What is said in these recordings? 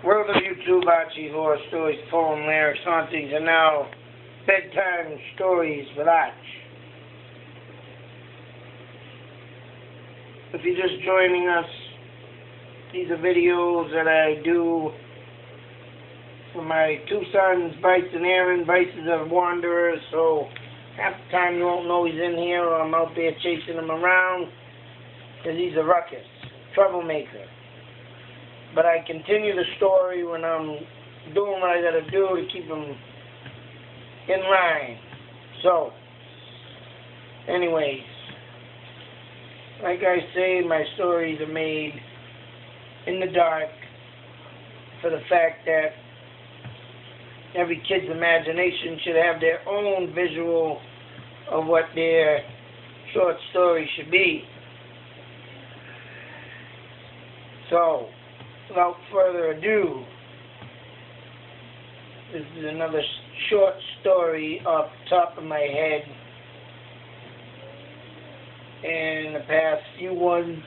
World of YouTube, Archie, horror stories, poem, lyrics, hauntings, and now bedtime stories with Arch. If you're just joining us, these are videos that I do for my two sons, Bryce and Aaron. Bryce is a wanderer, so half the time you won't know he's in here, or I'm out there chasing him around because he's a ruckus, troublemaker. But I continue the story when I'm doing what I gotta do to keep him in line. So, anyways, like I say, my stories are made in the dark for the fact that every kid's imagination should have their own visual of what their short story should be. So, without further ado, this is another short story off the top of my head. And the past few ones,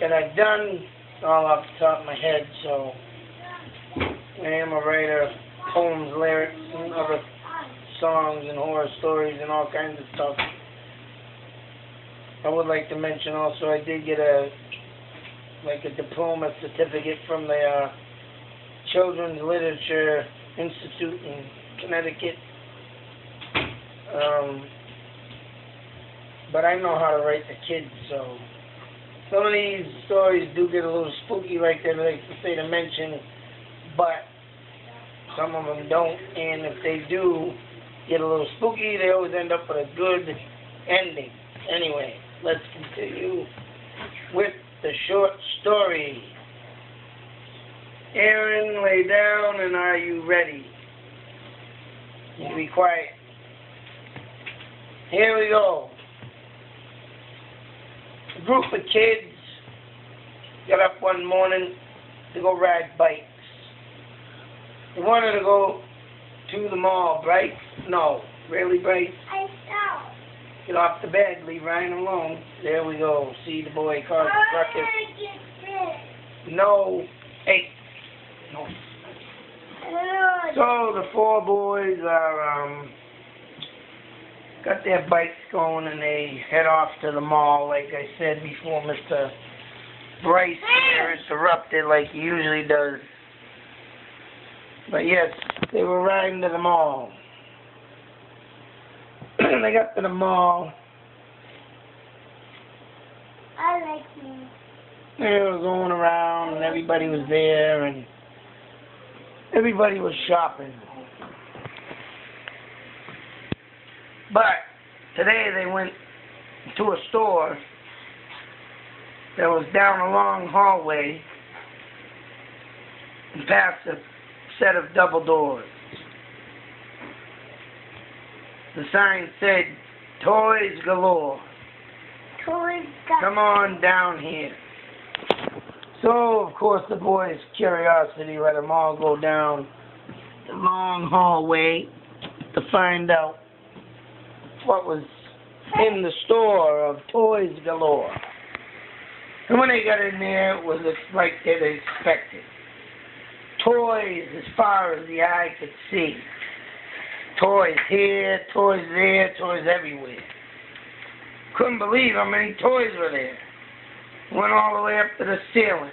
that I've done all off the top of my head. So I am a writer of poems, lyrics, and other songs and horror stories and all kinds of stuff. I would like to mention also I did get a diploma certificate from the Children's Literature Institute in Connecticut. But I know how to write the kids, so some of these stories do get a little spooky, like they like to say to mention, but some of them don't. And if they do get a little spooky, they always end up with a good ending. Anyway, let's continue with the short story. Aaron, lay down, and are you ready? You be quiet. Here we go. A group of kids got up one morning to go ride bikes. They wanted to go to the mall, Bryce? No. Really, Bryce? I know. Get off the bed, leave Ryan alone. There we go. See the boy caused a ruckus. No. Hey. No. So the four boys are got their bikes going and they head off to the mall. Like I said before, Mr. Bryce here interrupted like he usually does. But yes, they were riding to the mall. They got to the mall. I like me. They were going around and everybody was there and everybody was shopping. But today they went to a store that was down a long hallway and past a set of double doors. The sign said, "Toys galore. Toys Come on down here." So, of course, the boys' curiosity let them all go down the long hallway to find out what was in the store of Toys Galore. And when they got in there, it was like they'd expected. Toys as far as the eye could see. Toys here, toys there, toys everywhere. Couldn't believe how many toys were there. Went all the way up to the ceiling.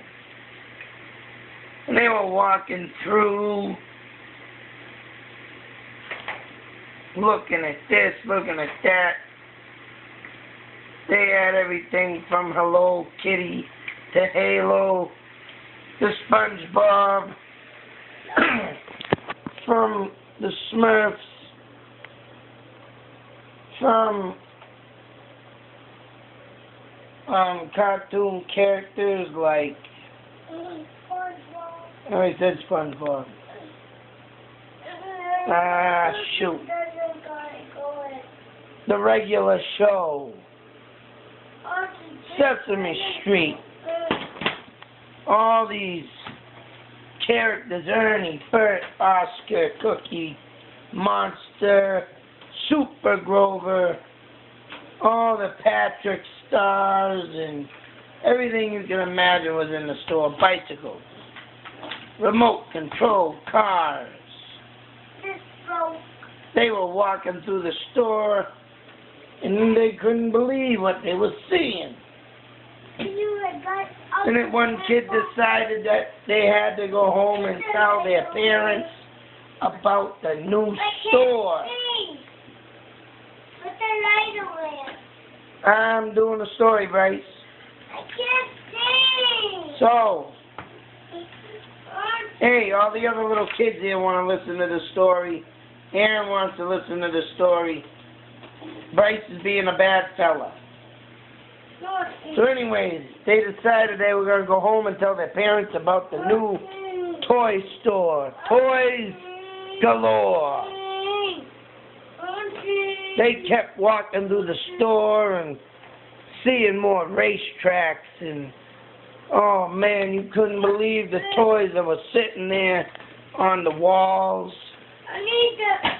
And they were walking through, looking at this, looking at that. They had everything from Hello Kitty to Halo to SpongeBob, from the Smurfs, from cartoon characters like, oh, he said SpongeBob. Shoot. The regular show. Sesame Street. All these characters, Ernie, Bert, Oscar, Cookie, Monster, Super Grover, All the Patrick stars and everything you can imagine was in the store. Bicycles, remote control cars. This broke. They were walking through the store and they couldn't believe what they were seeing. And then one kid decided that they had to go home and tell their parents about the new store. Put the light away. I'm doing a story, Bryce. I can't see. So, hey, all the other little kids here want to listen to the story. Aaron wants to listen to the story. Bryce is being a bad fella. So anyways, they decided they were going to go home and tell their parents about the new toy store. Toys galore. They kept walking through the store and seeing more racetracks and, oh man, you couldn't believe the toys that were sitting there on the walls.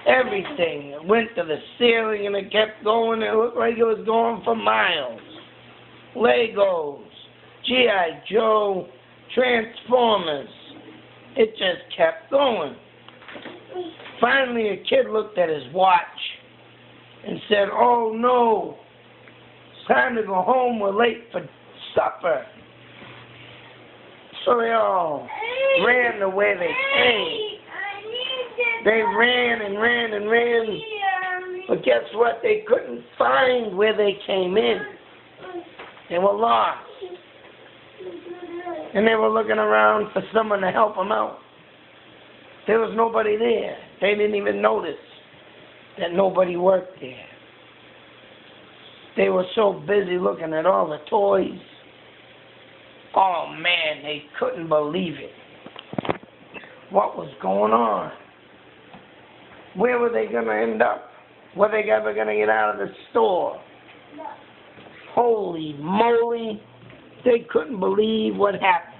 Everything. It went to the ceiling and it kept going. It looked like it was going for miles. Legos, G.I. Joe, Transformers. It just kept going. Finally, a kid looked at his watch and said, "Oh no, it's time to go home. We're late for supper." So they all ran the way they came. They ran and ran and ran, but guess what? They couldn't find where they came in. They were lost. And they were looking around for someone to help them out. There was nobody there. They didn't even notice that nobody worked there. They were so busy looking at all the toys. Oh man, they couldn't believe it. What was going on? Where were they going to end up? Were they ever going to get out of the store? Holy moly, they couldn't believe what happened.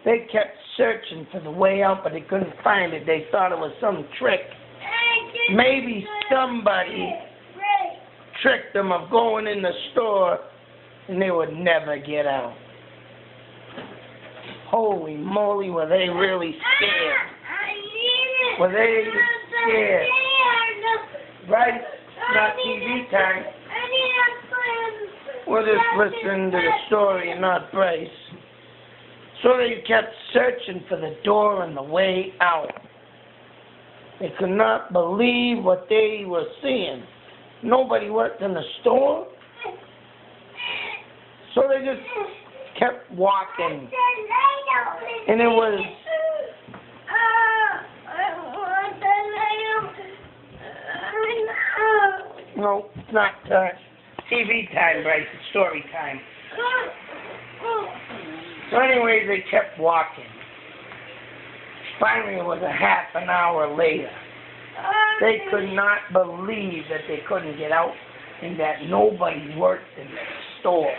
They kept searching for the way out, but they couldn't find it. They thought it was some trick. Maybe somebody tricked them of going in the store and they would never get out. Holy moly, were they really scared? Were they scared? Right? Not TV time. We're just listening to the story and not Bryce. So they kept searching for the door and the way out. They could not believe what they were seeing. Nobody worked in the store. So they just kept walking. And it was... No, it's not TV time, Bryce. It's story time. So anyways, they kept walking. Finally, it was a half an hour later. They could not believe that they couldn't get out and that nobody worked in the store.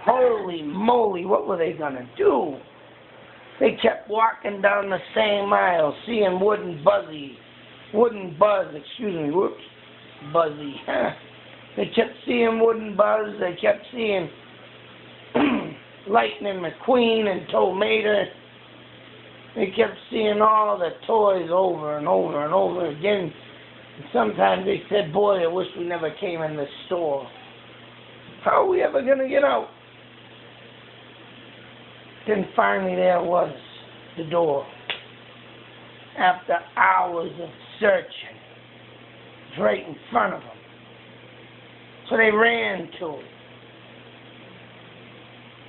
Holy moly, what were they going to do? They kept walking down the same aisle, seeing wooden buzz, Buzzy. They kept seeing Wooden Buzz. They kept seeing Lightning McQueen and Tomato. They kept seeing all the toys over and over and over again. And sometimes they said, "Boy, I wish we never came in this store. How are we ever going to get out?" Then finally there was the door. After hours of searching, it's right in front of them. So they ran to it.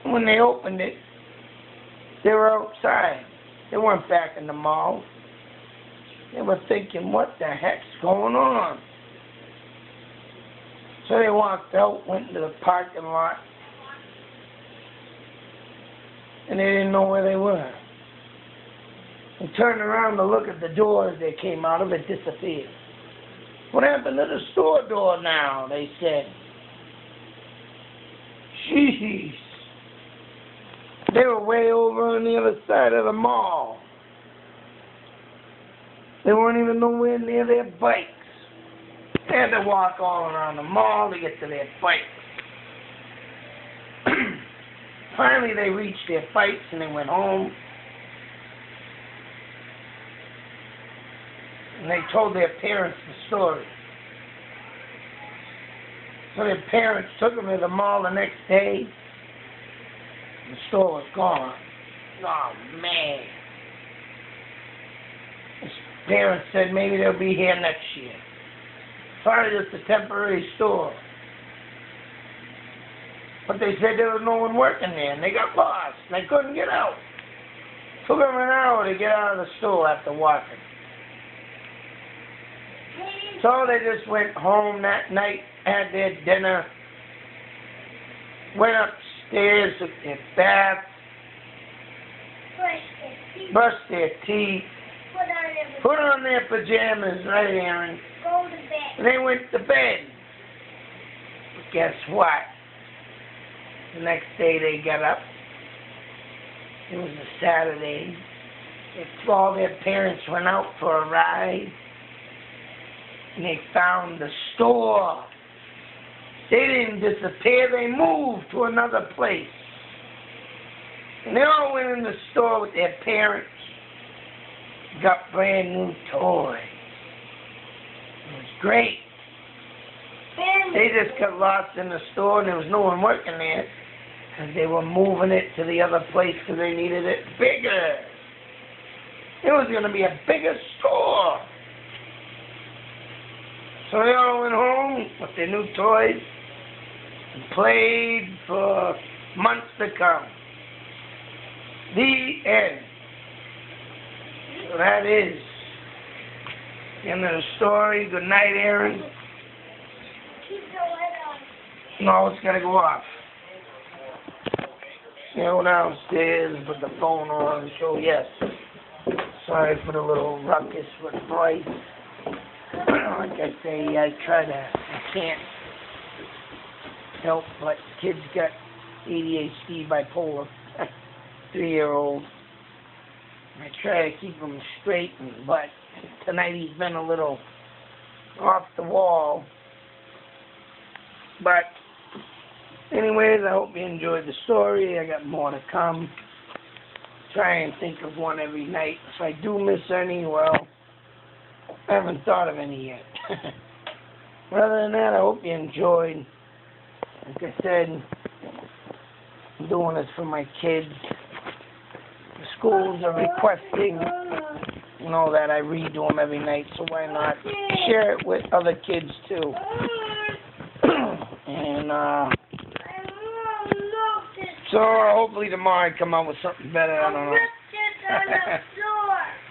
When they opened it, they were outside. They weren't back in the mall. They were thinking, what the heck's going on? So they walked out, went into the parking lot, and they didn't know where they were. They turned around to look at the door as they came out of it, disappeared. What happened to the store door now? They said. Jeez. They were way over on the other side of the mall. They weren't even nowhere near their bikes. They had to walk all around the mall to get to their fight. Finally, they reached their fights and they went home. And they told their parents the story. So their parents took them to the mall the next day. The store was gone. Oh, man. His parents said maybe they'll be here next year. Probably just a temporary store. But they said there was no one working there, and they got lost, and they couldn't get out. Took them an hour to get out of the store after walking. So they just went home that night, had their dinner, went upstairs, took their bath, brushed their teeth, put on their pajamas, right, Aaron? Go to bed. And they went to bed. But guess what? The next day they got up. It was a Saturday. All their parents went out for a ride. And they found the store. They didn't disappear. They moved to another place. And they all went in the store with their parents. Got brand new toys. It was great. They just got lost in the store and there was no one working there because they were moving it to the other place because they needed it bigger. It was going to be a bigger store. So they all went home with their new toys and played for months to come. The end. So that is the end of the story. Good night, Aaron. Keep the light on. No, it's got to go off. Go downstairs, put the phone on, and show yes. Sorry for the little ruckus with Bryce. Like I say, I can't help but kids got ADHD, bipolar, 3-year-old. I try to keep him straight, but tonight he's been a little off the wall. But anyways, I hope you enjoyed the story. I got more to come. Try and think of one every night. If I do miss any, well, I haven't thought of any yet. But other than that, I hope you enjoyed. Like I said, I'm doing this for my kids. The schools are requesting, that I redo them every night, so why not share it with other kids too. And so hopefully tomorrow I come out with something better. I don't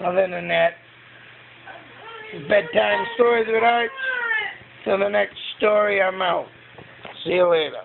know. Other than that, bedtime stories with Art. Till the next story, I'm out. See you later.